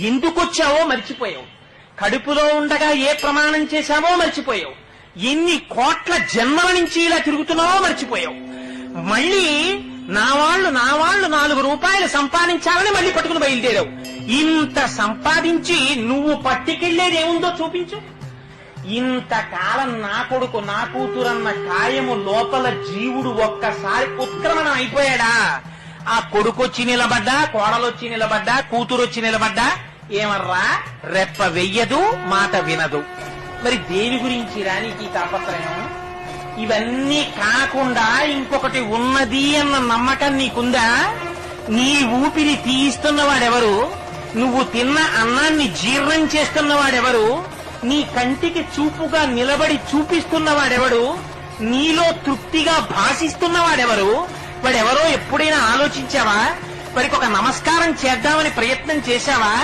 ఎందుకొచ్చావో మర్చిపోయావు. కడుపులో ఉండగా ఏ ప్రమాణం చేశావో మర్చిపోయావు. ఎన్ని కోట్ల జన్మల నుంచి ఇలా తిరుగుతున్నావో మర్చిపోయావు. మళ్ళీ నా వాళ్ళు 4 రూపాయలు సంపాదించాలని మళ్ళీ పట్టుకుని బయలుదేరావు. ఇంత సంపాదించి నువ్వు పట్టుకెళ్లేదేముందో చూపించు. ఇంతకాలం నా కొడుకు నా కూతురన్న ఖాయము లోపల జీవుడు ఒక్కసారి ఉత్క్రమణం అయిపోయాడా? ఆ కొడుకొచ్చి నిలబడ్డా, కోడలొచ్చి నిలబడ్డా, కూతురొచ్చి నిలబడ్డా ఏమర్రా రెప్ప వెయ్యదు, మాట వినదు. మరి దేని గురించి రానికి తాపత్రయం? ఇవన్నీ కాకుండా ఇంకొకటి ఉన్నది అన్న నమ్మకం నీకుందా? నీ ఊపిరి తీయిస్తున్నవాడెవరు? నువ్వు తిన్న అన్నాన్ని జీర్ణం చేస్తున్నవాడెవరు? నీ కంటికి చూపుగా నిలబడి చూపిస్తున్నవాడెవడు? నీలో తృప్తిగా భాషిస్తున్నవాడెవరు? వాడెవరో ఎప్పుడైనా ఆలోచించావా? వారికి ఒక నమస్కారం చేద్దామని ప్రయత్నం చేశావా?